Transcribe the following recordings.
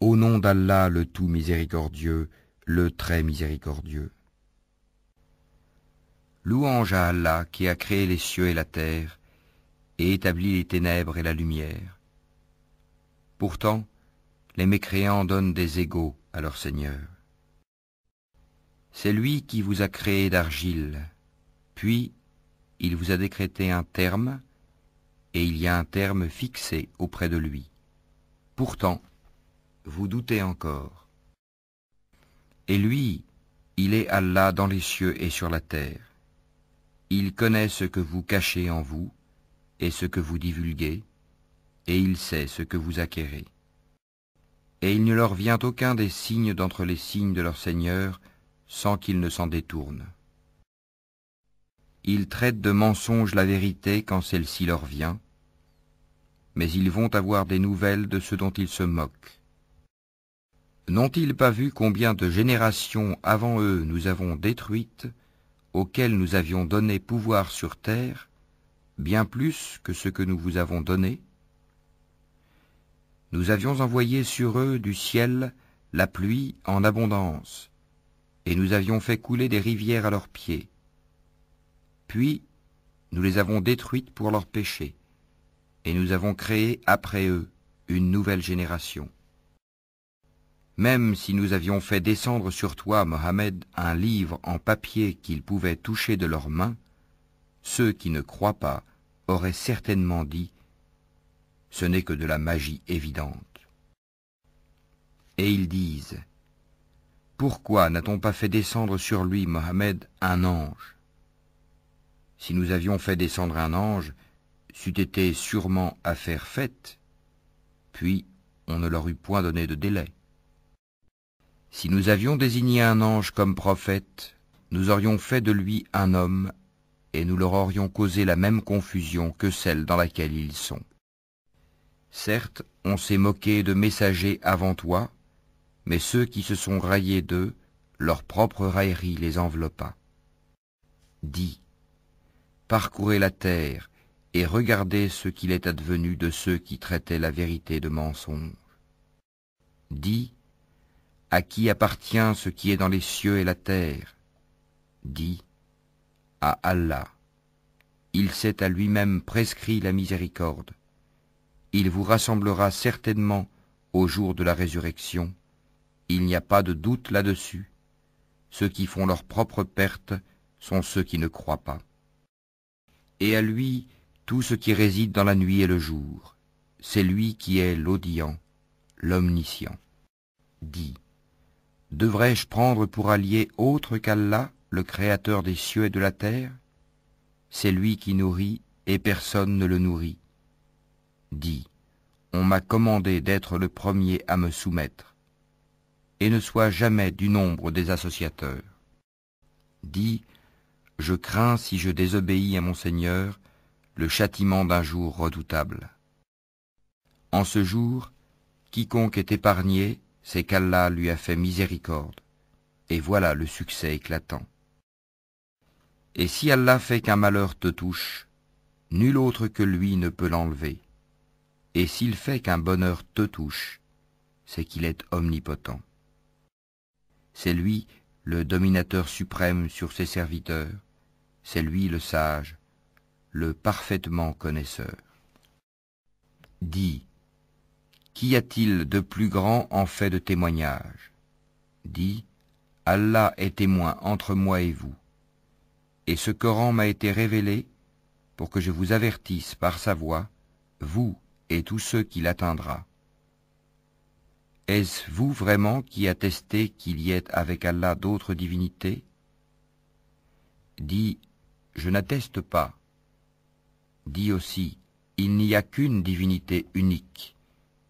Au nom d'Allah le tout miséricordieux, le très miséricordieux. Louange à Allah qui a créé les cieux et la terre, et établi les ténèbres et la lumière. Pourtant, les mécréants donnent des égaux à leur Seigneur. C'est lui qui vous a créé d'argile, puis il vous a décrété un terme, et il y a un terme fixé auprès de lui. Pourtant, vous doutez encore. Et lui, il est Allah dans les cieux et sur la terre. Il connaît ce que vous cachez en vous et ce que vous divulguez, et il sait ce que vous acquérez. Et il ne leur vient aucun des signes d'entre les signes de leur Seigneur sans qu'ils ne s'en détournent. Ils traitent de mensonge la vérité quand celle-ci leur vient, mais ils vont avoir des nouvelles de ce dont ils se moquent. N'ont-ils pas vu combien de générations avant eux nous avons détruites, auxquelles nous avions donné pouvoir sur terre, bien plus que ce que nous vous avons donné? Nous avions envoyé sur eux du ciel la pluie en abondance, et nous avions fait couler des rivières à leurs pieds. Puis, nous les avons détruites pour leurs péchés, et nous avons créé après eux une nouvelle génération. Même si nous avions fait descendre sur toi, Mohammed, un livre en papier qu'ils pouvaient toucher de leurs mains, ceux qui ne croient pas auraient certainement dit « Ce n'est que de la magie évidente ». Et ils disent « Pourquoi n'a-t-on pas fait descendre sur lui, Mohammed, un ange ? Si nous avions fait descendre un ange, c'eût été sûrement affaire faite, puis on ne leur eût point donné de délai. Si nous avions désigné un ange comme prophète, nous aurions fait de lui un homme, et nous leur aurions causé la même confusion que celle dans laquelle ils sont. Certes, on s'est moqué de messagers avant toi, mais ceux qui se sont raillés d'eux, leur propre raillerie les enveloppa. Dis, parcourez la terre et regardez ce qu'il est advenu de ceux qui traitaient la vérité de mensonge. Dis, à qui appartient ce qui est dans les cieux et la terre? Dis, à Allah. Il s'est à lui-même prescrit la miséricorde. Il vous rassemblera certainement au jour de la résurrection. Il n'y a pas de doute là-dessus. Ceux qui font leur propre perte sont ceux qui ne croient pas. Et à lui, tout ce qui réside dans la nuit et le jour. C'est lui qui est l'audient, l'omniscient. Dis, devrais-je prendre pour allié autre qu'Allah, le Créateur des cieux et de la terre? C'est lui qui nourrit et personne ne le nourrit. Dis, on m'a commandé d'être le premier à me soumettre, et ne sois jamais du nombre des associateurs. Dis, je crains si je désobéis à mon Seigneur, le châtiment d'un jour redoutable. En ce jour, quiconque est épargné, c'est qu'Allah lui a fait miséricorde, et voilà le succès éclatant. Et si Allah fait qu'un malheur te touche, nul autre que lui ne peut l'enlever. Et s'il fait qu'un bonheur te touche, c'est qu'il est omnipotent. C'est lui le dominateur suprême sur ses serviteurs, c'est lui le sage, le parfaitement connaisseur. Dis, qu'y a-t-il de plus grand en fait de témoignage? Dis, Allah est témoin entre moi et vous. Et ce Coran m'a été révélé pour que je vous avertisse par sa voix, vous et tous ceux qui l'atteindra. Est-ce vous vraiment qui attestez qu'il y ait avec Allah d'autres divinités? Dis, je n'atteste pas. Dis aussi, il n'y a qu'une divinité unique,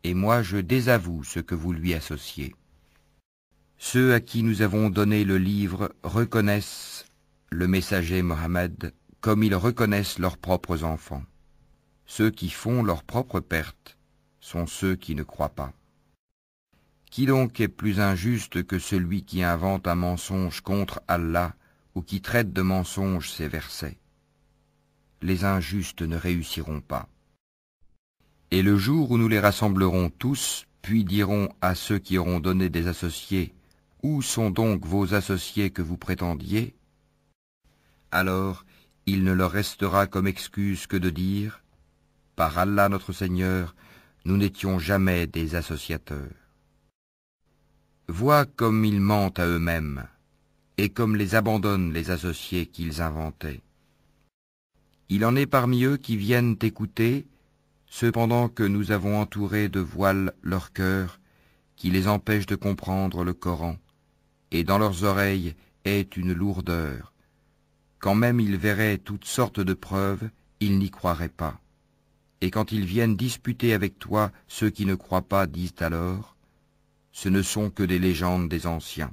et moi je désavoue ce que vous lui associez. Ceux à qui nous avons donné le livre reconnaissent le messager Mohammed comme ils reconnaissent leurs propres enfants. Ceux qui font leur propre perte sont ceux qui ne croient pas. Qui donc est plus injuste que celui qui invente un mensonge contre Allah ou qui traite de mensonge ces versets? Les injustes ne réussiront pas. Et le jour où nous les rassemblerons tous, puis diront à ceux qui auront donné des associés, « Où sont donc vos associés que vous prétendiez ?» Alors, il ne leur restera comme excuse que de dire, « Par Allah notre Seigneur, nous n'étions jamais des associateurs. » Vois comme ils mentent à eux-mêmes, et comme les abandonnent les associés qu'ils inventaient. Il en est parmi eux qui viennent écouter, cependant que nous avons entouré de voiles leur cœur, qui les empêchent de comprendre le Coran, et dans leurs oreilles est une lourdeur. Quand même ils verraient toutes sortes de preuves, ils n'y croiraient pas. Et quand ils viennent disputer avec toi, ceux qui ne croient pas disent alors, ce ne sont que des légendes des anciens.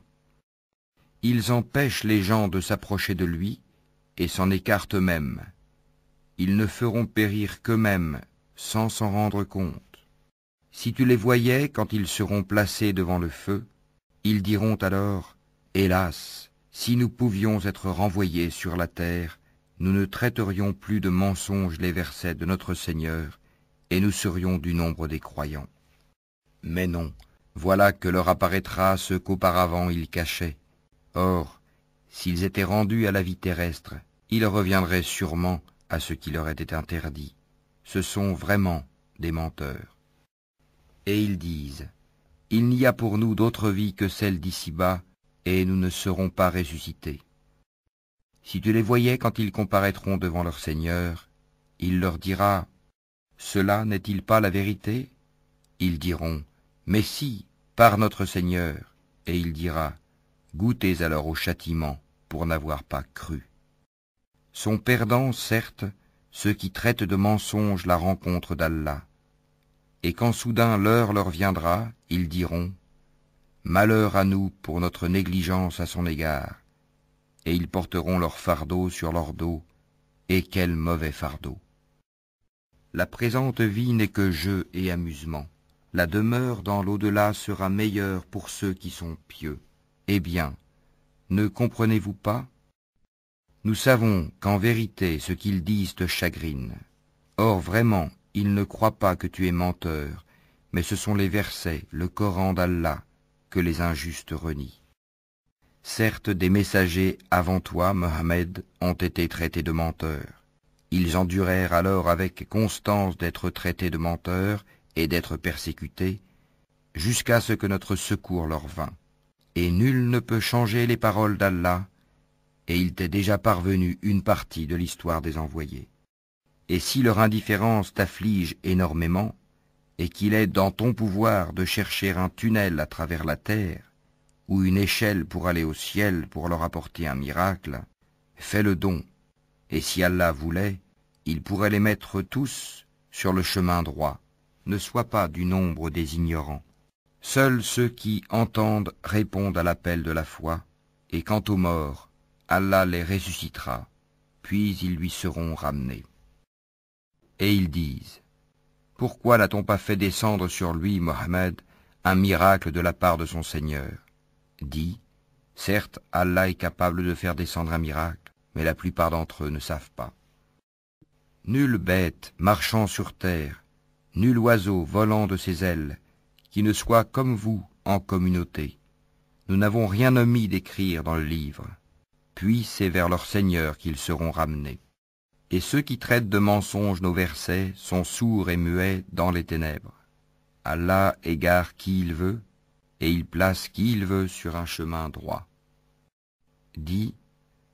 Ils empêchent les gens de s'approcher de lui et s'en écartent eux-mêmes. Ils ne feront périr qu'eux-mêmes sans s'en rendre compte. Si tu les voyais quand ils seront placés devant le feu, ils diront alors, « Hélas, si nous pouvions être renvoyés sur la terre, nous ne traiterions plus de mensonges les versets de notre Seigneur, et nous serions du nombre des croyants. » Mais non, voilà que leur apparaîtra ce qu'auparavant ils cachaient. Or, s'ils étaient rendus à la vie terrestre, ils reviendraient sûrement à ce qui leur était interdit. Ce sont vraiment des menteurs. Et ils disent, « Il n'y a pour nous d'autre vie que celle d'ici-bas, et nous ne serons pas ressuscités. » Si tu les voyais quand ils comparaîtront devant leur Seigneur, il leur dira, « Cela n'est-il pas la vérité ?» Ils diront, « Mais si, par notre Seigneur. » Et il dira, « Goûtez alors au châtiment pour n'avoir pas cru. » Sont perdants, certes, ceux qui traitent de mensonges la rencontre d'Allah. Et quand soudain l'heure leur viendra, ils diront, « Malheur à nous pour notre négligence à son égard. » Et ils porteront leur fardeau sur leur dos, et quel mauvais fardeau. La présente vie n'est que jeu et amusement. La demeure dans l'au-delà sera meilleure pour ceux qui sont pieux. Eh bien, ne comprenez-vous pas? Nous savons qu'en vérité ce qu'ils disent te chagrine. Or vraiment, ils ne croient pas que tu es menteur, mais ce sont les versets, le Coran d'Allah, que les injustes renient. Certes, des messagers avant toi, Mohammed, ont été traités de menteurs. Ils endurèrent alors avec constance d'être traités de menteurs et d'être persécutés, jusqu'à ce que notre secours leur vînt. Et nul ne peut changer les paroles d'Allah, et il t'est déjà parvenu une partie de l'histoire des envoyés. Et si leur indifférence t'afflige énormément, et qu'il est dans ton pouvoir de chercher un tunnel à travers la terre, ou une échelle pour aller au ciel pour leur apporter un miracle, fais le don, et si Allah voulait, il pourrait les mettre tous sur le chemin droit. Ne sois pas du nombre des ignorants. Seuls ceux qui entendent répondent à l'appel de la foi, et quant aux morts, Allah les ressuscitera, puis ils lui seront ramenés. Et ils disent, « Pourquoi n'a-t-on pas fait descendre sur lui, Mohammed, un miracle de la part de son Seigneur ?» Dis, « Certes, Allah est capable de faire descendre un miracle, mais la plupart d'entre eux ne savent pas. Nulle bête marchant sur terre, nul oiseau volant de ses ailes, qui ne soit comme vous en communauté. Nous n'avons rien omis d'écrire dans le livre. Puis c'est vers leur Seigneur qu'ils seront ramenés. Et ceux qui traitent de mensonges nos versets sont sourds et muets dans les ténèbres. Allah égare qui il veut, et il place qui il veut sur un chemin droit. Dis,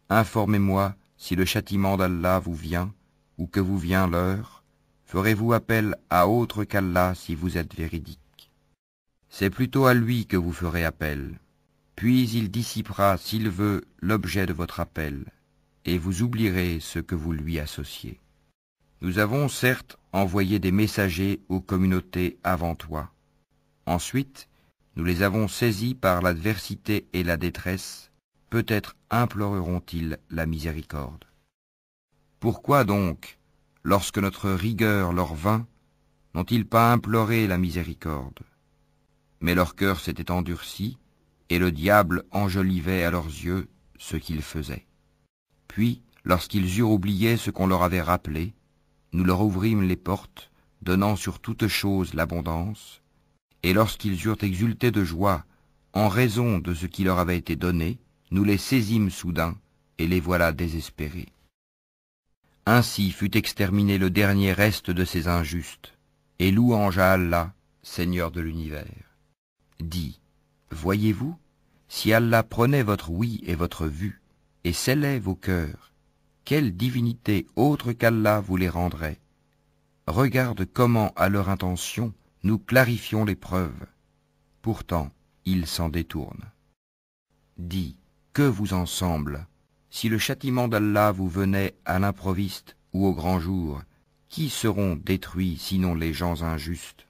informez-moi si le châtiment d'Allah vous vient, ou que vous vient l'heure, ferez-vous appel à autre qu'Allah si vous êtes véridique. C'est plutôt à lui que vous ferez appel, puis il dissipera, s'il veut, l'objet de votre appel, et vous oublierez ce que vous lui associez. Nous avons certes envoyé des messagers aux communautés avant toi. Ensuite, nous les avons saisis par l'adversité et la détresse, peut-être imploreront-ils la miséricorde. Pourquoi donc, lorsque notre rigueur leur vint, n'ont-ils pas imploré la miséricorde? Mais leur cœur s'était endurci, et le diable enjolivait à leurs yeux ce qu'ils faisaient. Puis, lorsqu'ils eurent oublié ce qu'on leur avait rappelé, nous leur ouvrîmes les portes, donnant sur toute chose l'abondance, Et lorsqu'ils eurent exulté de joie, en raison de ce qui leur avait été donné, nous les saisîmes soudain, et les voilà désespérés. Ainsi fut exterminé le dernier reste de ces injustes, et louange à Allah, Seigneur de l'univers. Dis, voyez-vous, si Allah prenait votre oui et votre vue, et scellait vos cœurs, quelle divinité autre qu'Allah vous les rendrait? Regarde comment, à leur intention, nous clarifions les preuves. Pourtant, ils s'en détournent. Dis, que vous en semble? Si le châtiment d'Allah vous venait à l'improviste ou au grand jour, qui seront détruits sinon les gens injustes?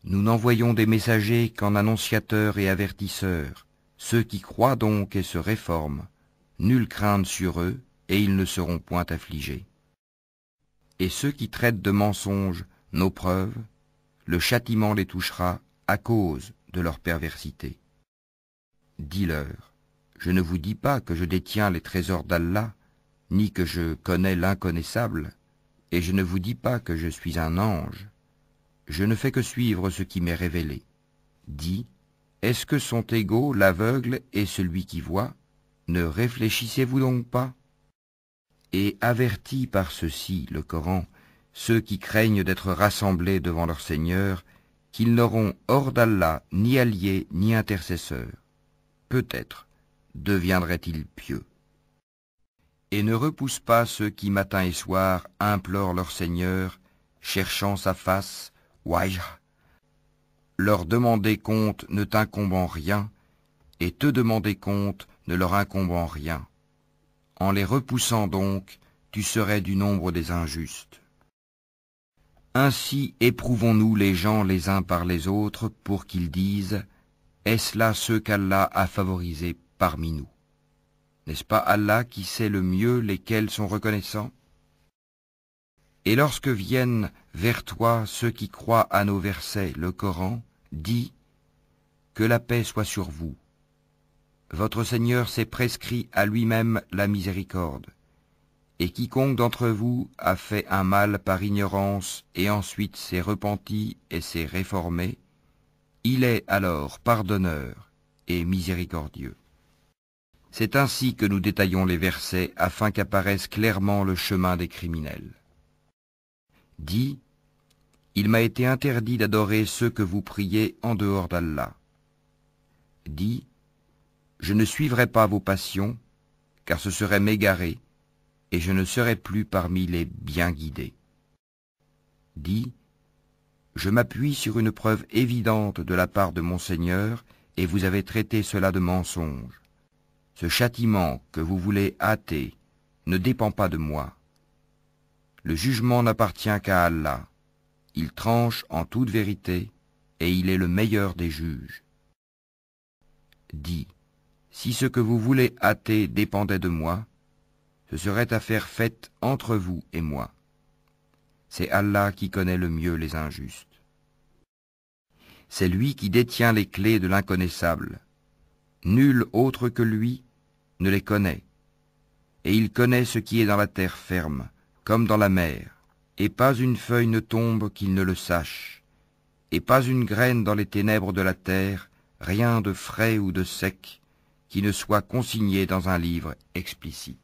Nous n'envoyons des messagers qu'en annonciateurs et avertisseurs. Ceux qui croient donc et se réforment, nulle crainte sur eux, et ils ne seront point affligés. Et ceux qui traitent de mensonges nos preuves, le châtiment les touchera à cause de leur perversité. Dis-leur, je ne vous dis pas que je détiens les trésors d'Allah, ni que je connais l'inconnaissable, et je ne vous dis pas que je suis un ange. Je ne fais que suivre ce qui m'est révélé. Dis, est-ce que sont égaux l'aveugle et celui qui voit? Ne réfléchissez-vous donc pas? Et avertis par ceci, le Coran, ceux qui craignent d'être rassemblés devant leur Seigneur, qu'ils n'auront hors d'Allah ni alliés ni intercesseurs. Peut-être deviendraient-ils pieux. Et ne repousse pas ceux qui matin et soir implorent leur Seigneur, cherchant sa face, wajh. Leur demander compte ne t'incombe en rien, et te demander compte ne leur incombe en rien. En les repoussant donc, tu serais du nombre des injustes. Ainsi éprouvons-nous les gens les uns par les autres pour qu'ils disent « Est-ce là ceux qu'Allah a favorisés parmi nous ?» N'est-ce pas Allah qui sait le mieux lesquels sont reconnaissants? Et lorsque viennent vers toi ceux qui croient à nos versets, le Coran, dis « Que la paix soit sur vous. Votre Seigneur s'est prescrit à lui-même la miséricorde. Et quiconque d'entre vous a fait un mal par ignorance et ensuite s'est repenti et s'est réformé, il est alors pardonneur et miséricordieux. » C'est ainsi que nous détaillons les versets afin qu'apparaisse clairement le chemin des criminels. Dis, il m'a été interdit d'adorer ceux que vous priez en dehors d'Allah. Dis, je ne suivrai pas vos passions, car ce serait m'égarer, et je ne serai plus parmi les bien guidés. Dis, je m'appuie sur une preuve évidente de la part de mon Seigneur, et vous avez traité cela de mensonge. Ce châtiment que vous voulez hâter ne dépend pas de moi. Le jugement n'appartient qu'à Allah. Il tranche en toute vérité, et il est le meilleur des juges. Dis, si ce que vous voulez hâter dépendait de moi, ce serait affaire faite entre vous et moi. C'est Allah qui connaît le mieux les injustes. C'est lui qui détient les clés de l'inconnaissable. Nul autre que lui ne les connaît. Et il connaît ce qui est dans la terre ferme, comme dans la mer, et pas une feuille ne tombe qu'il ne le sache, et pas une graine dans les ténèbres de la terre, rien de frais ou de sec, qui ne soit consigné dans un livre explicite.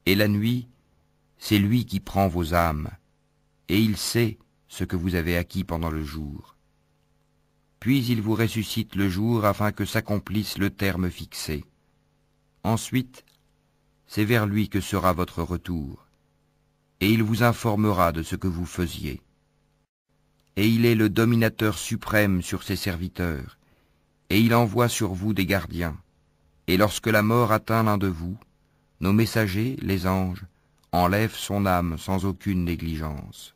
Et la nuit, c'est lui qui prend vos âmes, et il sait ce que vous avez acquis pendant le jour. Puis il vous ressuscite le jour afin que s'accomplisse le terme fixé. Ensuite, c'est vers lui que sera votre retour, et il vous informera de ce que vous faisiez. Et il est le dominateur suprême sur ses serviteurs, et il envoie sur vous des gardiens. Et lorsque la mort atteint l'un de vous, nos messagers, les anges, enlèvent son âme sans aucune négligence.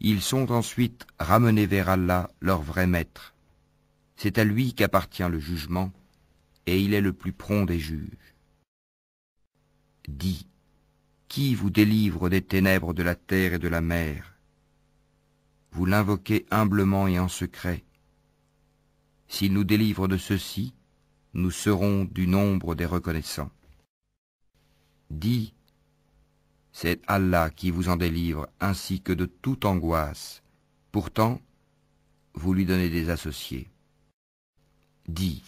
Ils sont ensuite ramenés vers Allah, leur vrai maître. C'est à lui qu'appartient le jugement, et il est le plus prompt des juges. Dis, qui vous délivre des ténèbres de la terre et de la mer? Vous l'invoquez humblement et en secret. S'il nous délivre de ceci, nous serons du nombre des reconnaissants. Dis, c'est Allah qui vous en délivre ainsi que de toute angoisse. Pourtant, vous lui donnez des associés. Dis,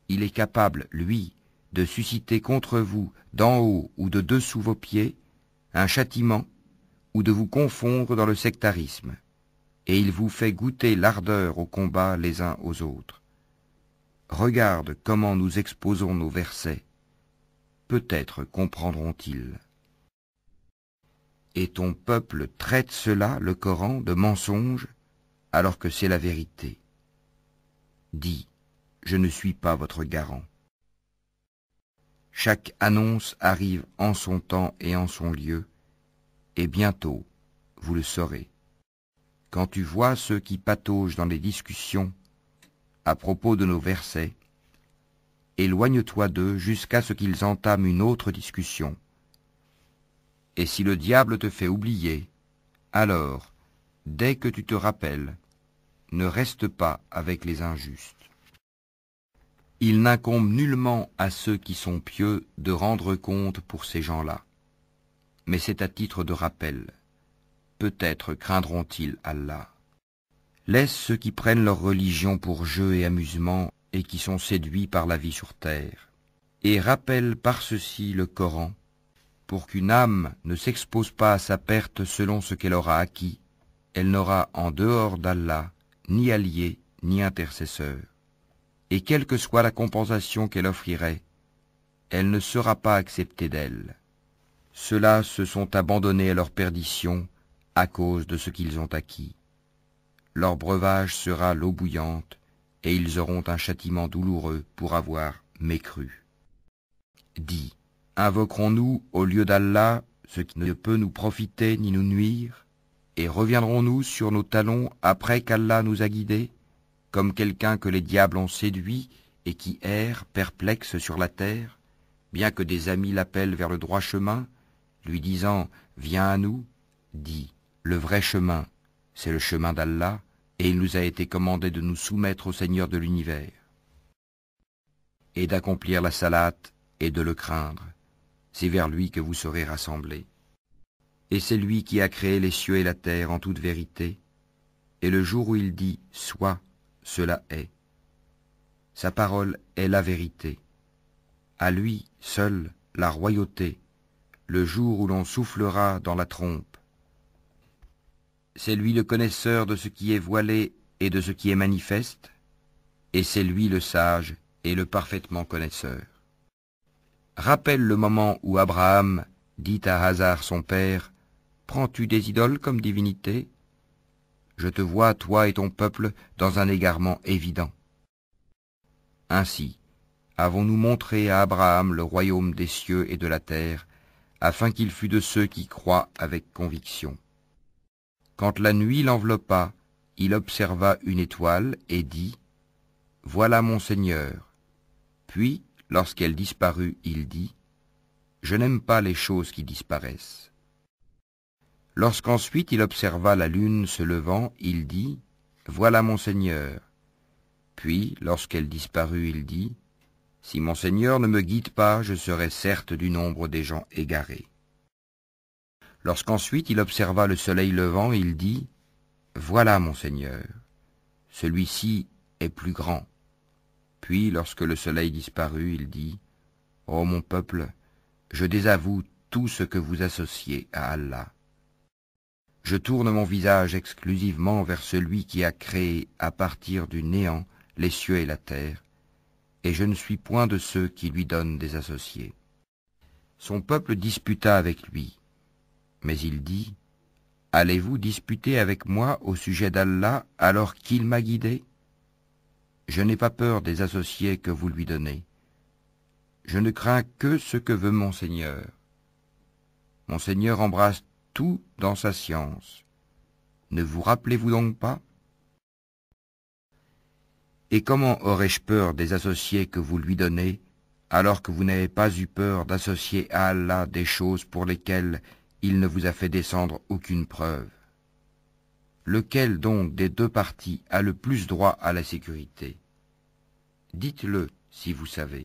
il est capable, lui, de susciter contre vous, d'en haut ou de dessous vos pieds, un châtiment, ou de vous confondre dans le sectarisme, et il vous fait goûter l'ardeur au combat les uns aux autres. Regarde comment nous exposons nos versets, peut-être comprendront-ils. Et ton peuple traite cela, le Coran, de mensonge, alors que c'est la vérité. Dis, je ne suis pas votre garant. Chaque annonce arrive en son temps et en son lieu, et bientôt, vous le saurez. Quand tu vois ceux qui pataugent dans les discussions à propos de nos versets, éloigne-toi d'eux jusqu'à ce qu'ils entament une autre discussion. Et si le diable te fait oublier, alors, dès que tu te rappelles, ne reste pas avec les injustes. Il n'incombe nullement à ceux qui sont pieux de rendre compte pour ces gens-là, mais c'est à titre de rappel. Peut-être craindront-ils Allah. Laisse ceux qui prennent leur religion pour jeu et amusement et qui sont séduits par la vie sur terre, et rappelle par ceci le Coran, pour qu'une âme ne s'expose pas à sa perte selon ce qu'elle aura acquis. Elle n'aura en dehors d'Allah ni allié ni intercesseur. Et quelle que soit la compensation qu'elle offrirait, elle ne sera pas acceptée d'elle. Ceux-là se sont abandonnés à leur perdition à cause de ce qu'ils ont acquis. Leur breuvage sera l'eau bouillante, et ils auront un châtiment douloureux pour avoir mécru. Dis, invoquerons-nous au lieu d'Allah ce qui ne peut nous profiter ni nous nuire, et reviendrons-nous sur nos talons après qu'Allah nous a guidés, comme quelqu'un que les diables ont séduit et qui erre perplexe sur la terre, bien que des amis l'appellent vers le droit chemin, lui disant « Viens à nous », dit « Le vrai chemin, c'est le chemin d'Allah, et il nous a été commandé de nous soumettre au Seigneur de l'univers, et d'accomplir la salate et de le craindre. C'est vers lui que vous serez rassemblés. Et c'est lui qui a créé les cieux et la terre en toute vérité, et le jour où il dit « Sois », cela est. Sa parole est la vérité. À lui seul la royauté, le jour où l'on soufflera dans la trompe. C'est lui le connaisseur de ce qui est voilé et de ce qui est manifeste, et c'est lui le sage et le parfaitement connaisseur. Rappelle le moment où Abraham dit à Hazar son père, « Prends-tu des idoles comme divinité ? Je te vois, toi et ton peuple, dans un égarement évident. » Ainsi, avons-nous montré à Abraham le royaume des cieux et de la terre, afin qu'il fût de ceux qui croient avec conviction. Quand la nuit l'enveloppa, il observa une étoile et dit, « Voilà mon Seigneur. » Puis, lorsqu'elle disparut, il dit, « Je n'aime pas les choses qui disparaissent. » Lorsqu'ensuite il observa la lune se levant, il dit, « Voilà mon Seigneur. » Puis, lorsqu'elle disparut, il dit, « Si mon Seigneur ne me guide pas, je serai certes du nombre des gens égarés. » Lorsqu'ensuite il observa le soleil levant, il dit, « Voilà mon Seigneur. Celui-ci est plus grand. » Puis, lorsque le soleil disparut, il dit, « Ô mon peuple, je désavoue tout ce que vous associez à Allah. Je tourne mon visage exclusivement vers celui qui a créé à partir du néant les cieux et la terre, et je ne suis point de ceux qui lui donnent des associés. » Son peuple disputa avec lui, mais il dit, « Allez-vous disputer avec moi au sujet d'Allah alors qu'il m'a guidé ? Je n'ai pas peur des associés que vous lui donnez. Je ne crains que ce que veut mon Seigneur. Mon Seigneur embrasse tout dans sa science. Ne vous rappelez-vous donc pas ? Et comment aurais-je peur des associés que vous lui donnez, alors que vous n'avez pas eu peur d'associer à Allah des choses pour lesquelles il ne vous a fait descendre aucune preuve ? Lequel donc des deux parties a le plus droit à la sécurité ? Dites-le si vous savez.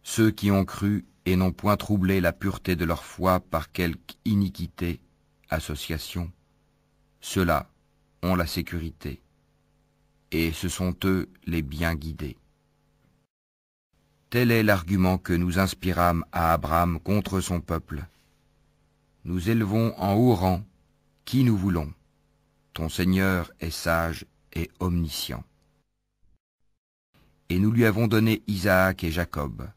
Ceux qui ont cru et n'ont point troublé la pureté de leur foi par quelque iniquité, association, ceux-là, ont la sécurité, et ce sont eux les bien guidés. Tel est l'argument que nous inspirâmes à Abraham contre son peuple. Nous élevons en haut rang qui nous voulons. Ton Seigneur est sage et omniscient. Et nous lui avons donné Isaac et Jacob,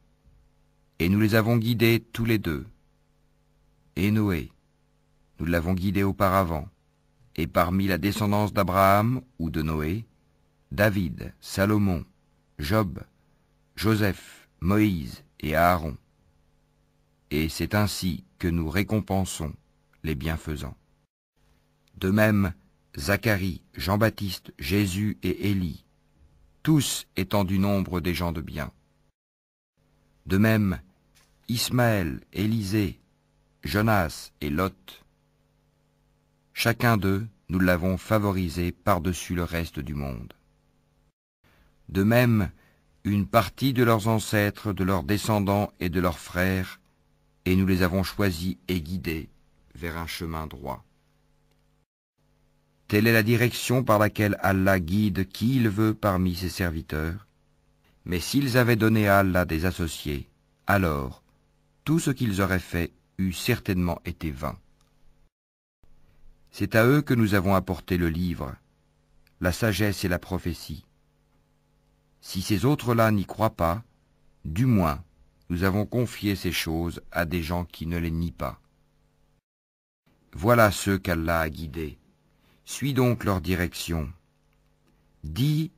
et nous les avons guidés tous les deux. Et Noé, nous l'avons guidé auparavant, et parmi la descendance d'Abraham ou de Noé, David, Salomon, Job, Joseph, Moïse et Aaron. Et c'est ainsi que nous récompensons les bienfaisants. De même, Zacharie, Jean-Baptiste, Jésus et Élie, tous étant du nombre des gens de bien. De même, Ismaël, Élisée, Jonas et Lot. Chacun d'eux, nous l'avons favorisé par-dessus le reste du monde. De même, une partie de leurs ancêtres, de leurs descendants et de leurs frères, et nous les avons choisis et guidés vers un chemin droit. Telle est la direction par laquelle Allah guide qui il veut parmi ses serviteurs. Mais s'ils avaient donné à Allah des associés, alors tout ce qu'ils auraient fait eût certainement été vain. C'est à eux que nous avons apporté le livre, la sagesse et la prophétie. Si ces autres-là n'y croient pas, du moins nous avons confié ces choses à des gens qui ne les nient pas. Voilà ceux qu'Allah a guidés. Suis donc leur direction. Dis,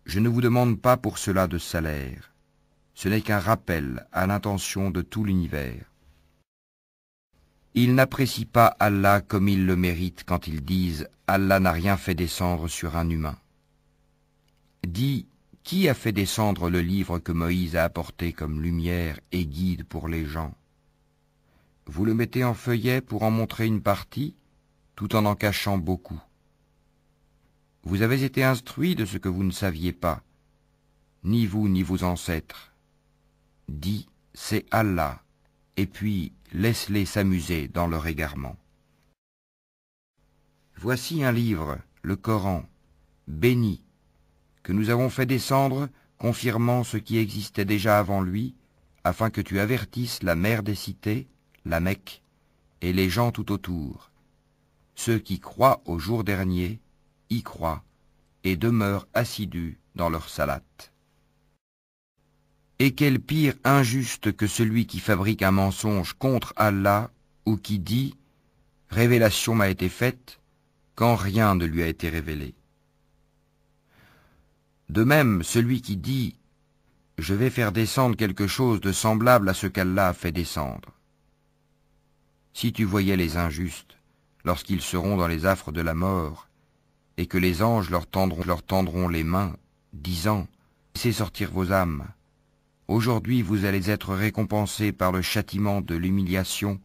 je ne vous demande pas pour cela de salaire. Ce n'est qu'un rappel à l'intention de tout l'univers. Ils n'apprécient pas Allah comme ils le méritent quand ils disent « Allah n'a rien fait descendre sur un humain ». Dis, qui a fait descendre le livre que Moïse a apporté comme lumière et guide pour les gens? Vous le mettez en feuillet pour en montrer une partie, tout en cachant beaucoup. Vous avez été instruits de ce que vous ne saviez pas, ni vous ni vos ancêtres. Dis, c'est Allah, et puis laisse-les s'amuser dans leur égarement. Voici un livre, le Coran, béni, que nous avons fait descendre, confirmant ce qui existait déjà avant lui, afin que tu avertisses la mère des cités, la Mecque, et les gens tout autour. Ceux qui croient au jour dernier y croient et demeurent assidus dans leur salate. Et quel pire injuste que celui qui fabrique un mensonge contre Allah ou qui dit « Révélation m'a été faite » quand rien ne lui a été révélé. De même, celui qui dit « Je vais faire descendre quelque chose de semblable à ce qu'Allah a fait descendre ». Si tu voyais les injustes, lorsqu'ils seront dans les affres de la mort, et que les anges leur tendront les mains, disant « Laissez sortir vos âmes. Aujourd'hui vous allez être récompensés par le châtiment de l'humiliation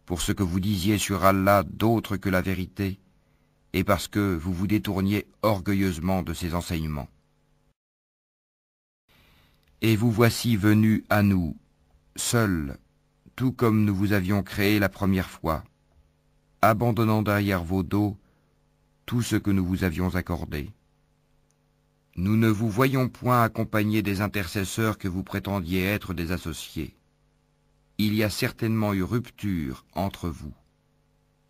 pour ce que vous disiez sur Allah d'autre que la vérité, et parce que vous vous détourniez orgueilleusement de ses enseignements. Et vous voici venus à nous, seuls, tout comme nous vous avions créé la première fois, abandonnant derrière vos dos tout ce que nous vous avions accordé. Nous ne vous voyons point accompagner des intercesseurs que vous prétendiez être des associés. Il y a certainement eu rupture entre vous.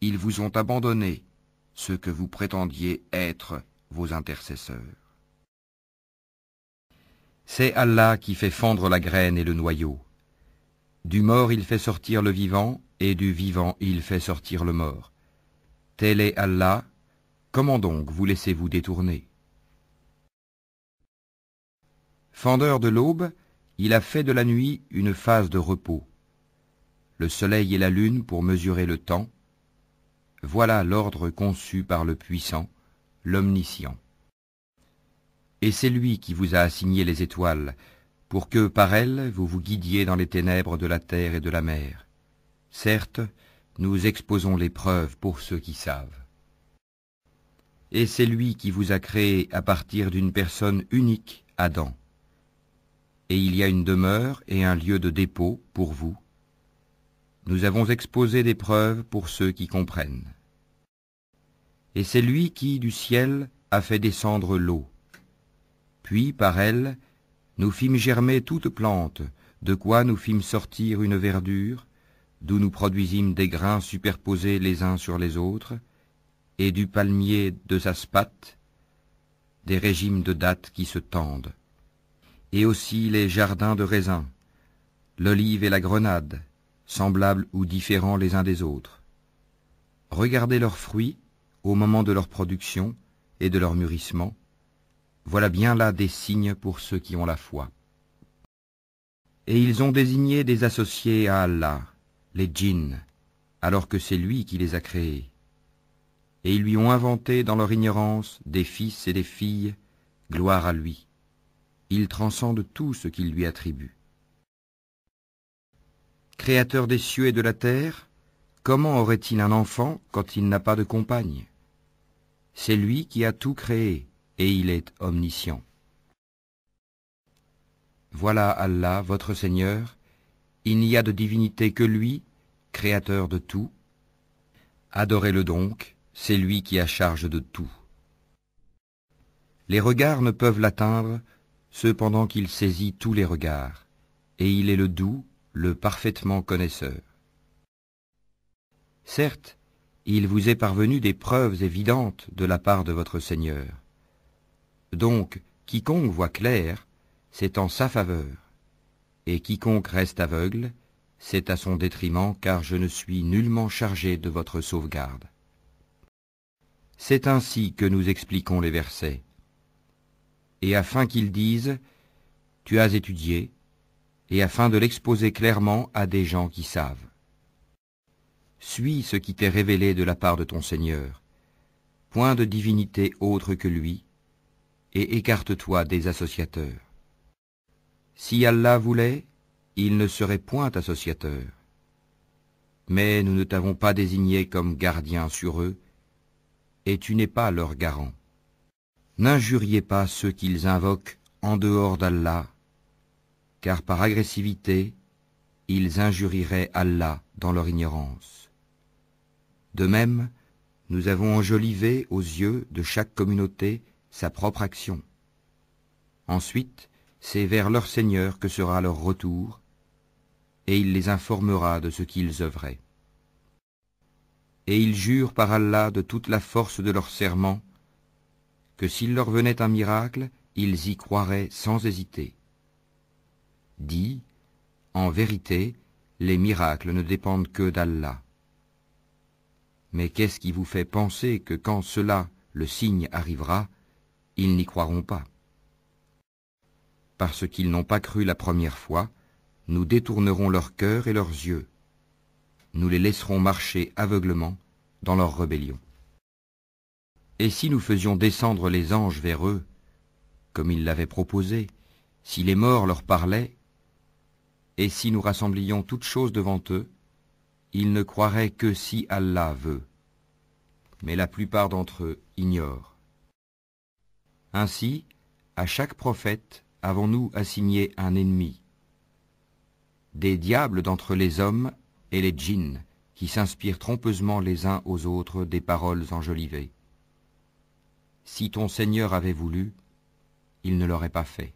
Ils vous ont abandonné, ceux que vous prétendiez être vos intercesseurs. C'est Allah qui fait fendre la graine et le noyau. Du mort il fait sortir le vivant, et du vivant il fait sortir le mort. Tel est Allah, comment donc vous laissez-vous détourner? Fendeur de l'aube, il a fait de la nuit une phase de repos. Le soleil et la lune pour mesurer le temps. Voilà l'ordre conçu par le puissant, l'omniscient. Et c'est lui qui vous a assigné les étoiles, pour que, par elles, vous vous guidiez dans les ténèbres de la terre et de la mer. Certes, nous exposons les preuves pour ceux qui savent. Et c'est lui qui vous a créé à partir d'une personne unique, Adam. Et il y a une demeure et un lieu de dépôt pour vous. Nous avons exposé des preuves pour ceux qui comprennent. Et c'est lui qui, du ciel, a fait descendre l'eau. Puis, par elle, nous fîmes germer toute plante, de quoi nous fîmes sortir une verdure, d'où nous produisîmes des grains superposés les uns sur les autres, et du palmier de Zaspate, des régimes de dattes qui se tendent, et aussi les jardins de raisins, l'olive et la grenade, semblables ou différents les uns des autres. Regardez leurs fruits au moment de leur production et de leur mûrissement. Voilà bien là des signes pour ceux qui ont la foi. Et ils ont désigné des associés à Allah, les djinns, alors que c'est lui qui les a créés. Et ils lui ont inventé dans leur ignorance des fils et des filles, gloire à lui. Il transcende tout ce qu'il lui attribue. Créateur des cieux et de la terre, comment aurait-il un enfant quand il n'a pas de compagne? C'est lui qui a tout créé, et il est omniscient. Voilà Allah, votre Seigneur, il n'y a de divinité que lui, créateur de tout. Adorez-le donc, c'est lui qui a charge de tout. Les regards ne peuvent l'atteindre, cependant qu'il saisit tous les regards, et il est le doux, le parfaitement connaisseur. Certes, il vous est parvenu des preuves évidentes de la part de votre Seigneur. Donc, quiconque voit clair, c'est en sa faveur, et quiconque reste aveugle, c'est à son détriment, car je ne suis nullement chargé de votre sauvegarde. C'est ainsi que nous expliquons les versets. Et afin qu'ils disent, tu as étudié, et afin de l'exposer clairement à des gens qui savent. Suis ce qui t'est révélé de la part de ton Seigneur, point de divinité autre que lui, et écarte-toi des associateurs. Si Allah voulait, il ne serait point associateur. Mais nous ne t'avons pas désigné comme gardien sur eux, et tu n'es pas leur garant. N'injuriez pas ceux qu'ils invoquent en dehors d'Allah, car par agressivité, ils injurieraient Allah dans leur ignorance. De même, nous avons enjolivé aux yeux de chaque communauté sa propre action. Ensuite, c'est vers leur Seigneur que sera leur retour, et il les informera de ce qu'ils œuvraient. Et ils jurent par Allah de toute la force de leur serment, que s'il leur venait un miracle, ils y croiraient sans hésiter. Dis, en vérité, les miracles ne dépendent que d'Allah. Mais qu'est-ce qui vous fait penser que quand cela, le signe, arrivera, ils n'y croiront pas? Parce qu'ils n'ont pas cru la première fois, nous détournerons leur cœur et leurs yeux. Nous les laisserons marcher aveuglement dans leur rébellion. Et si nous faisions descendre les anges vers eux, comme ils l'avaient proposé, si les morts leur parlaient, et si nous rassemblions toutes choses devant eux, ils ne croiraient que si Allah veut. Mais la plupart d'entre eux ignorent. Ainsi, à chaque prophète, avons-nous assigné un ennemi, des diables d'entre les hommes et les djinns, qui s'inspirent trompeusement les uns aux autres des paroles enjolivées. Si ton Seigneur avait voulu, il ne l'aurait pas fait.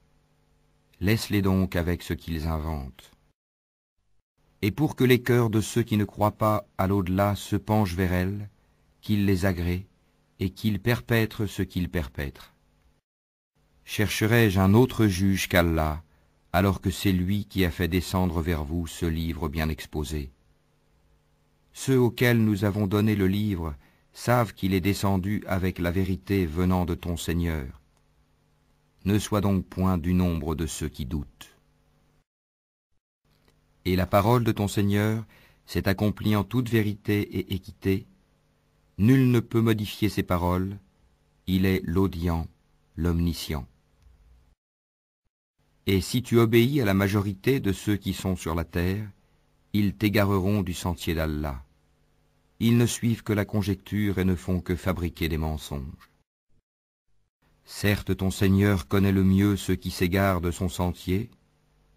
Laisse-les donc avec ce qu'ils inventent. Et pour que les cœurs de ceux qui ne croient pas à l'au-delà se penchent vers elles, qu'ils les agréent et qu'ils perpètrent ce qu'ils perpètrent. Chercherai-je un autre juge qu'Allah, alors que c'est lui qui a fait descendre vers vous ce livre bien exposé? Ceux auxquels nous avons donné le livre savent qu'il est descendu avec la vérité venant de ton Seigneur. Ne sois donc point du nombre de ceux qui doutent. Et la parole de ton Seigneur s'est accomplie en toute vérité et équité. Nul ne peut modifier ses paroles. Il est l'audient, l'omniscient. Et si tu obéis à la majorité de ceux qui sont sur la terre, ils t'égareront du sentier d'Allah. Ils ne suivent que la conjecture et ne font que fabriquer des mensonges. Certes, ton Seigneur connaît le mieux ceux qui s'égarent de son sentier,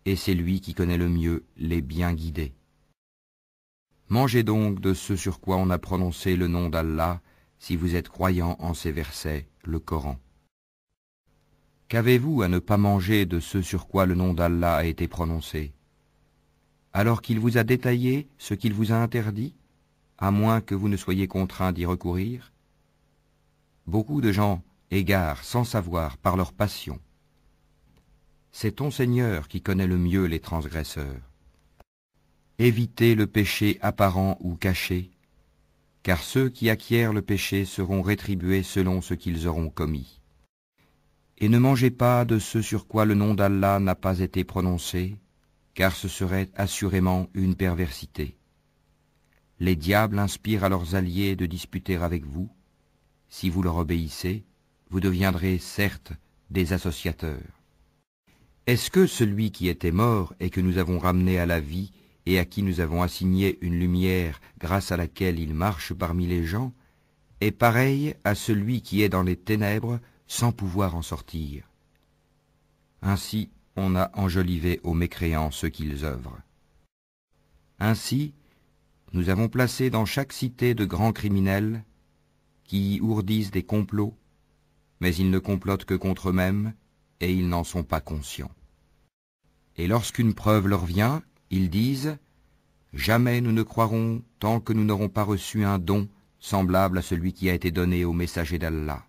et c'est lui qui connaît le mieux les bien guidés. Mangez donc de ce sur quoi on a prononcé le nom d'Allah, si vous êtes croyants en ces versets, le Coran. Qu'avez-vous à ne pas manger de ce sur quoi le nom d'Allah a été prononcé, alors qu'il vous a détaillé ce qu'il vous a interdit, à moins que vous ne soyez contraints d'y recourir? Beaucoup de gens égarent sans savoir par leur passion. C'est ton Seigneur qui connaît le mieux les transgresseurs. Évitez le péché apparent ou caché, car ceux qui acquièrent le péché seront rétribués selon ce qu'ils auront commis. Et ne mangez pas de ce sur quoi le nom d'Allah n'a pas été prononcé, car ce serait assurément une perversité. Les diables inspirent à leurs alliés de disputer avec vous. Si vous leur obéissez, vous deviendrez certes des associateurs. Est-ce que celui qui était mort et que nous avons ramené à la vie et à qui nous avons assigné une lumière grâce à laquelle il marche parmi les gens, est pareil à celui qui est dans les ténèbres sans pouvoir en sortir? Ainsi, on a enjolivé aux mécréants ce qu'ils œuvrent. Ainsi, nous avons placé dans chaque cité de grands criminels qui y ourdissent des complots, mais ils ne complotent que contre eux-mêmes et ils n'en sont pas conscients. Et lorsqu'une preuve leur vient, ils disent « Jamais nous ne croirons tant que nous n'aurons pas reçu un don semblable à celui qui a été donné au messager d'Allah.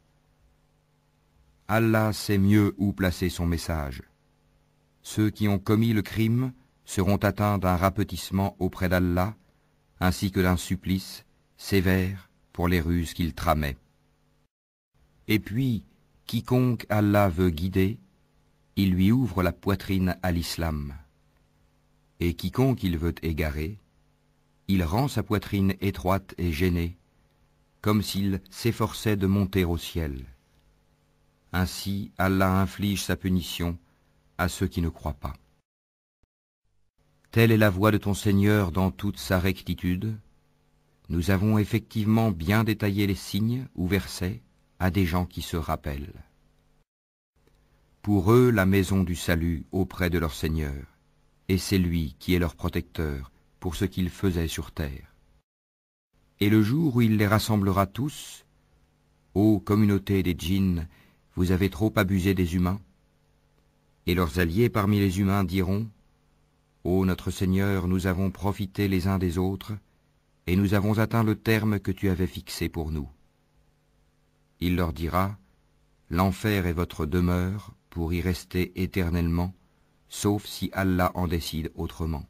Allah sait mieux où placer son message. Ceux qui ont commis le crime seront atteints d'un rapetissement auprès d'Allah, ainsi que d'un supplice sévère pour les ruses qu'ils tramaient. Et puis, quiconque Allah veut guider, il lui ouvre la poitrine à l'islam. Et quiconque il veut égarer, il rend sa poitrine étroite et gênée, comme s'il s'efforçait de monter au ciel. Ainsi, Allah inflige sa punition à ceux qui ne croient pas. Telle est la voie de ton Seigneur dans toute sa rectitude. Nous avons effectivement bien détaillé les signes ou versets à des gens qui se rappellent. Pour eux, la maison du salut auprès de leur Seigneur, et c'est lui qui est leur protecteur pour ce qu'ils faisaient sur terre. Et le jour où il les rassemblera tous, ô communauté des djinns, vous avez trop abusé des humains. Et leurs alliés parmi les humains diront, ô notre Seigneur, nous avons profité les uns des autres, et nous avons atteint le terme que tu avais fixé pour nous. Il leur dira, l'enfer est votre demeure pour y rester éternellement, sauf si Allah en décide autrement.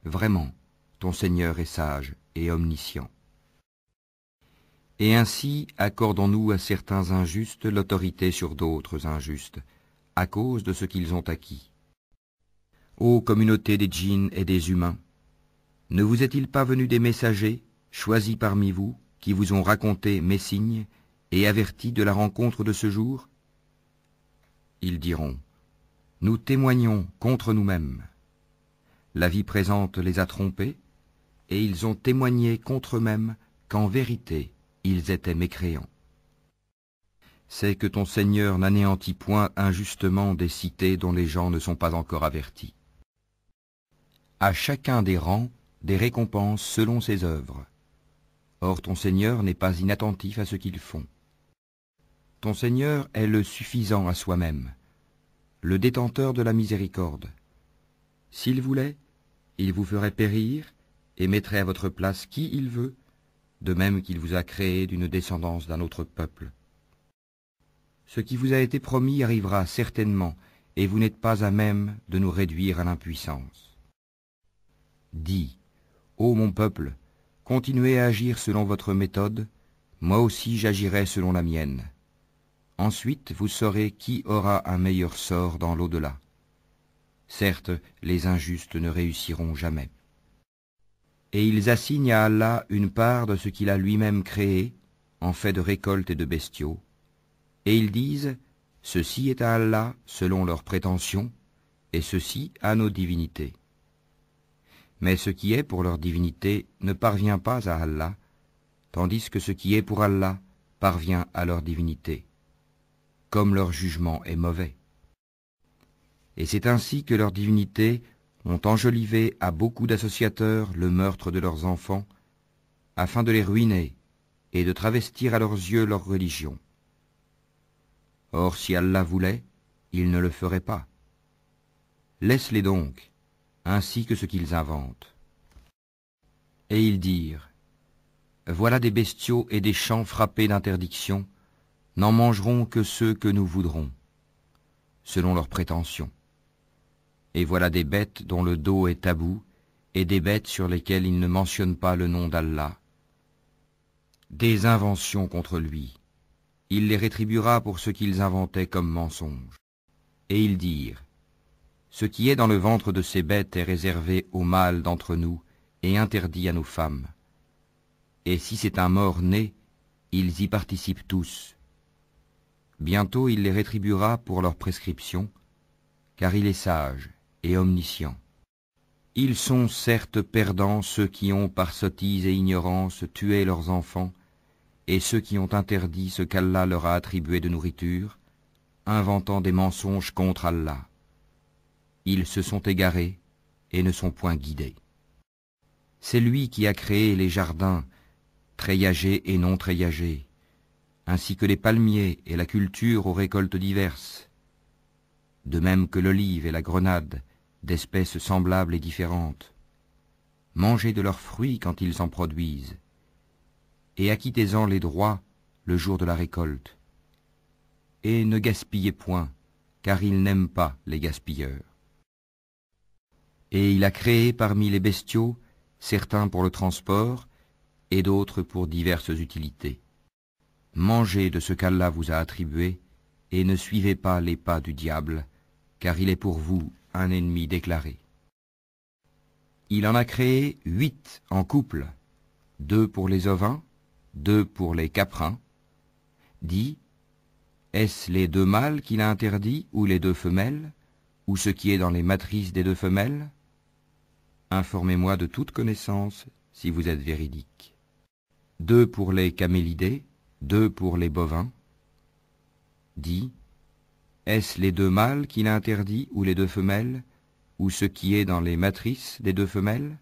Vraiment, ton Seigneur est sage et omniscient. Et ainsi accordons-nous à certains injustes l'autorité sur d'autres injustes, à cause de ce qu'ils ont acquis. Ô communauté des djinns et des humains, ne vous est-il pas venu des messagers, choisis parmi vous, qui vous ont raconté mes signes et avertis de la rencontre de ce jour? Ils diront, nous témoignons contre nous-mêmes. La vie présente les a trompés, et ils ont témoigné contre eux-mêmes qu'en vérité, ils étaient mécréants. C'est que ton Seigneur n'anéantit point injustement des cités dont les gens ne sont pas encore avertis. À chacun des rangs, des récompenses selon ses œuvres. Or ton Seigneur n'est pas inattentif à ce qu'ils font. Ton Seigneur est le suffisant à soi-même, le détenteur de la miséricorde. S'il voulait, il vous ferait périr et mettrait à votre place qui il veut, de même qu'il vous a créé d'une descendance d'un autre peuple. Ce qui vous a été promis arrivera certainement, et vous n'êtes pas à même de nous réduire à l'impuissance. Dis, ô mon peuple, continuez à agir selon votre méthode, moi aussi j'agirai selon la mienne. Ensuite vous saurez qui aura un meilleur sort dans l'au-delà. Certes, les injustes ne réussiront jamais. Et ils assignent à Allah une part de ce qu'il a lui-même créé, en fait de récoltes et de bestiaux. Et ils disent, ceci est à Allah selon leurs prétentions, et ceci à nos divinités. Mais ce qui est pour leur divinité ne parvient pas à Allah, tandis que ce qui est pour Allah parvient à leur divinité, comme leur jugement est mauvais. Et c'est ainsi que leurs divinités ont enjolivé à beaucoup d'associateurs le meurtre de leurs enfants, afin de les ruiner et de travestir à leurs yeux leur religion. Or, si Allah voulait, il ne le ferait pas. Laisse-les donc, ainsi que ce qu'ils inventent. Et ils dirent, voilà des bestiaux et des champs frappés d'interdiction, n'en mangeront que ceux que nous voudrons, selon leurs prétentions. Et voilà des bêtes dont le dos est tabou, et des bêtes sur lesquelles ils ne mentionnent pas le nom d'Allah. Des inventions contre lui. Il les rétribuera pour ce qu'ils inventaient comme mensonges. Et ils dirent, ce qui est dans le ventre de ces bêtes est réservé aux mâles d'entre nous et interdit à nos femmes. Et si c'est un mort-né, ils y participent tous. Bientôt il les rétribuera pour leur prescription, car il est sage et omniscient. Ils sont certes perdants ceux qui ont par sottise et ignorance tué leurs enfants, et ceux qui ont interdit ce qu'Allah leur a attribué de nourriture, inventant des mensonges contre Allah. Ils se sont égarés et ne sont point guidés. C'est lui qui a créé les jardins, treillagés et non treillagés, ainsi que les palmiers et la culture aux récoltes diverses, de même que l'olive et la grenade, d'espèces semblables et différentes. Mangez de leurs fruits quand ils en produisent, et acquittez-en les droits le jour de la récolte. Et ne gaspillez point, car il n'aime pas les gaspilleurs. Et il a créé parmi les bestiaux certains pour le transport et d'autres pour diverses utilités. Mangez de ce qu'Allah vous a attribué et ne suivez pas les pas du diable, car il est pour vous un ennemi déclaré. Il en a créé 8 en couple, 2 pour les ovins, 2 pour les caprins. Dit, est-ce les 2 mâles qu'il a interdits ou les 2 femelles, ou ce qui est dans les matrices des 2 femelles? Informez-moi de toute connaissance si vous êtes véridique. 2 pour les camélidés, 2 pour les bovins. Dit, est-ce les 2 mâles qu'il a interdits ou les 2 femelles, ou ce qui est dans les matrices des 2 femelles?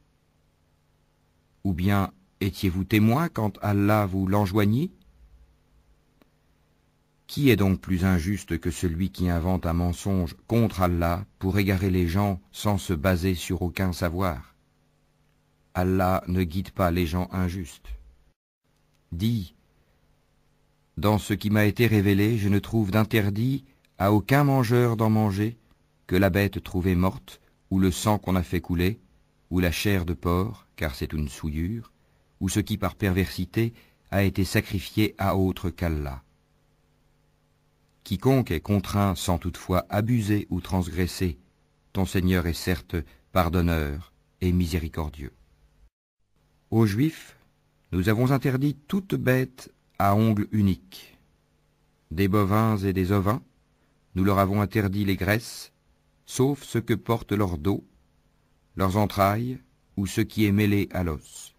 Ou bien étiez-vous témoin quand Allah vous l'enjoignit? Qui est donc plus injuste que celui qui invente un mensonge contre Allah pour égarer les gens sans se baser sur aucun savoir? Allah ne guide pas les gens injustes. Dis, dans ce qui m'a été révélé, je ne trouve d'interdit à aucun mangeur d'en manger que la bête trouvée morte, ou le sang qu'on a fait couler, ou la chair de porc, car c'est une souillure, ou ce qui par perversité a été sacrifié à autre qu'Allah. Quiconque est contraint sans toutefois abuser ou transgresser, ton Seigneur est certes pardonneur et miséricordieux. Aux Juifs, nous avons interdit toute bête à ongles uniques. Des bovins et des ovins, nous leur avons interdit les graisses, sauf ce que porte leur dos, leurs entrailles ou ce qui est mêlé à l'os.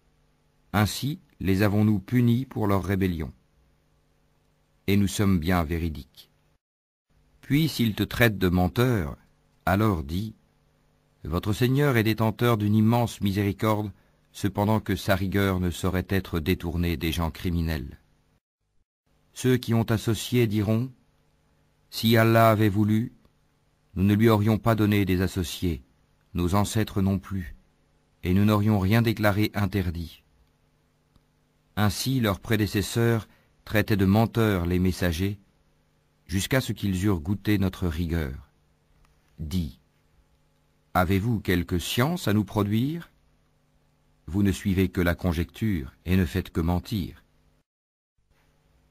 Ainsi les avons-nous punis pour leur rébellion. Et nous sommes bien véridiques. Puis s'ils te traitent de menteur, alors dis, votre Seigneur est détenteur d'une immense miséricorde, cependant que sa rigueur ne saurait être détournée des gens criminels. Ceux qui ont associé diront, si Allah avait voulu, nous ne lui aurions pas donné des associés, nos ancêtres non plus, et nous n'aurions rien déclaré interdit. Ainsi leurs prédécesseurs traitaient de menteurs les messagers, jusqu'à ce qu'ils eurent goûté notre rigueur. Dis, avez-vous quelque science à nous produire? Vous ne suivez que la conjecture et ne faites que mentir.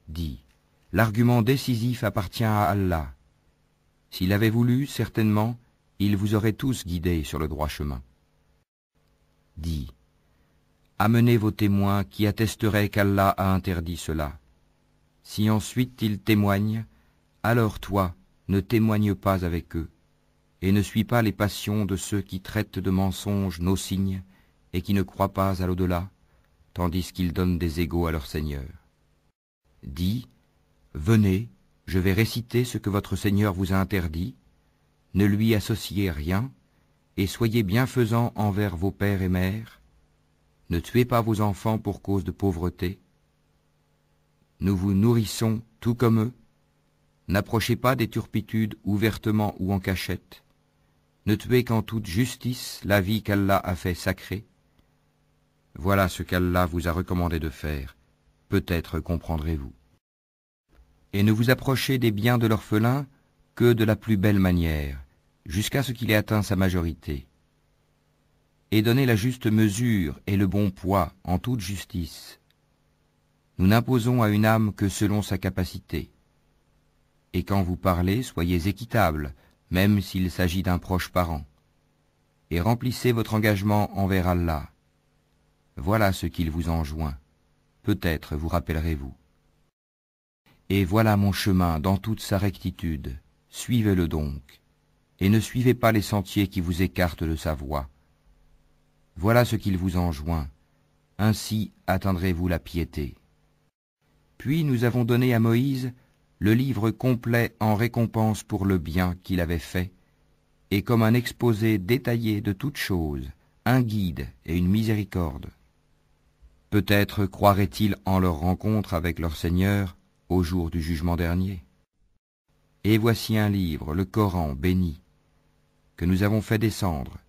Dis, l'argument décisif appartient à Allah. S'il avait voulu, certainement, il vous aurait tous guidés sur le droit chemin. Dis, amenez vos témoins qui attesteraient qu'Allah a interdit cela. Si ensuite ils témoignent, alors toi, ne témoigne pas avec eux, et ne suis pas les passions de ceux qui traitent de mensonges nos signes et qui ne croient pas à l'au-delà, tandis qu'ils donnent des égaux à leur Seigneur. Dis, venez, je vais réciter ce que votre Seigneur vous a interdit, ne lui associez rien, et soyez bienfaisants envers vos pères et mères, ne tuez pas vos enfants pour cause de pauvreté, nous vous nourrissons tout comme eux. N'approchez pas des turpitudes ouvertement ou en cachette. Ne tuez qu'en toute justice la vie qu'Allah a fait sacrée. Voilà ce qu'Allah vous a recommandé de faire. Peut-être comprendrez-vous. Et ne vous approchez des biens de l'orphelin que de la plus belle manière, jusqu'à ce qu'il ait atteint sa majorité. Et donnez la juste mesure et le bon poids en toute justice. Nous n'imposons à une âme que selon sa capacité. Et quand vous parlez, soyez équitable, même s'il s'agit d'un proche parent. Et remplissez votre engagement envers Allah. Voilà ce qu'il vous enjoint. Peut-être vous rappellerez-vous. Et voilà mon chemin dans toute sa rectitude. Suivez-le donc, et ne suivez pas les sentiers qui vous écartent de sa voie. Voilà ce qu'il vous enjoint. Ainsi atteindrez-vous la piété. Puis nous avons donné à Moïse le livre complet en récompense pour le bien qu'il avait fait, et comme un exposé détaillé de toutes choses, un guide et une miséricorde. Peut-être croiraient-ils en leur rencontre avec leur Seigneur au jour du jugement dernier. Et voici un livre, le Coran béni, que nous avons fait descendre.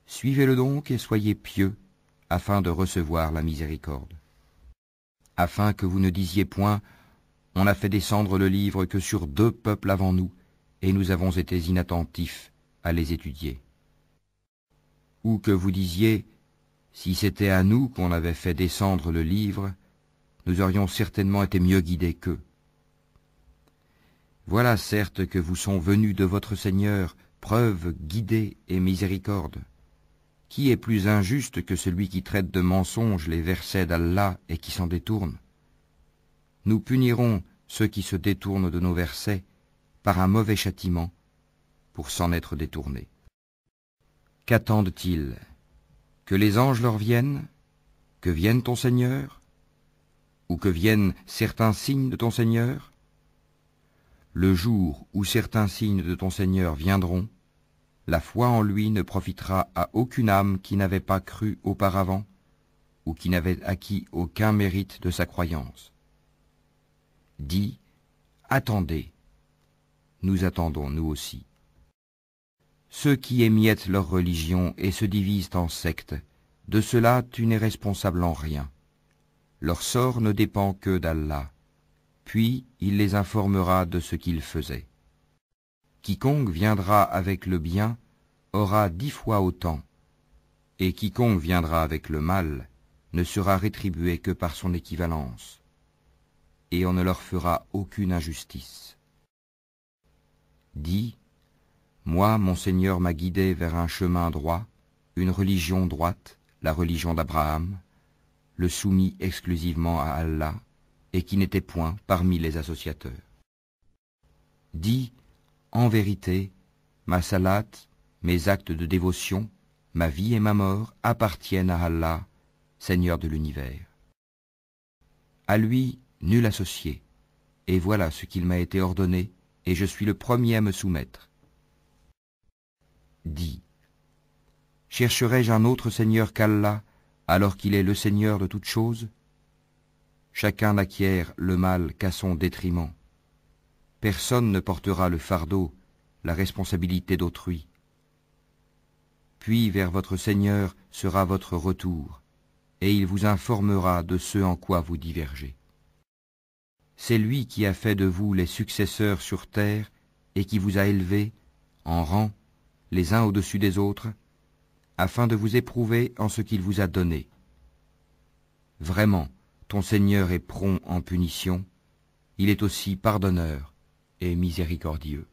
Suivez-le donc et soyez pieux, afin de recevoir la miséricorde. Afin que vous ne disiez point, on a fait descendre le livre que sur 2 peuples avant nous, et nous avons été inattentifs à les étudier. Ou que vous disiez, si c'était à nous qu'on avait fait descendre le livre, nous aurions certainement été mieux guidés qu'eux. Voilà certes que vous sont venus de votre Seigneur preuve guidée et miséricorde. Qui est plus injuste que celui qui traite de mensonges les versets d'Allah et qui s'en détourne? Nous punirons ceux qui se détournent de nos versets par un mauvais châtiment pour s'en être détournés. Qu'attendent-ils? Que les anges leur viennent? Que vienne ton Seigneur? Ou que viennent certains signes de ton Seigneur? Le jour où certains signes de ton Seigneur viendront, la foi en lui ne profitera à aucune âme qui n'avait pas cru auparavant ou qui n'avait acquis aucun mérite de sa croyance. Dis, attendez, nous attendons nous aussi. Ceux qui émiettent leur religion et se divisent en sectes, de cela tu n'es responsable en rien. Leur sort ne dépend que d'Allah, puis il les informera de ce qu'ils faisaient. Quiconque viendra avec le bien aura 10 fois autant, et quiconque viendra avec le mal ne sera rétribué que par son équivalence, et on ne leur fera aucune injustice. Dis, moi, mon Seigneur m'a guidé vers un chemin droit, une religion droite, la religion d'Abraham, le soumis exclusivement à Allah, et qui n'était point parmi les associateurs. Dis, en vérité, ma salate, mes actes de dévotion, ma vie et ma mort appartiennent à Allah, Seigneur de l'univers. À lui, nul associé, et voilà ce qu'il m'a été ordonné, et je suis le premier à me soumettre. Dis, chercherai-je un autre Seigneur qu'Allah, alors qu'il est le Seigneur de toutes choses? Chacun n'acquiert le mal qu'à son détriment. Personne ne portera le fardeau, la responsabilité d'autrui. Puis vers votre Seigneur sera votre retour, et il vous informera de ce en quoi vous divergez. C'est lui qui a fait de vous les successeurs sur terre et qui vous a élevés, en rang, les uns au-dessus des autres, afin de vous éprouver en ce qu'il vous a donné. Vraiment, ton Seigneur est prompt en punition, il est aussi pardonneur et miséricordieux.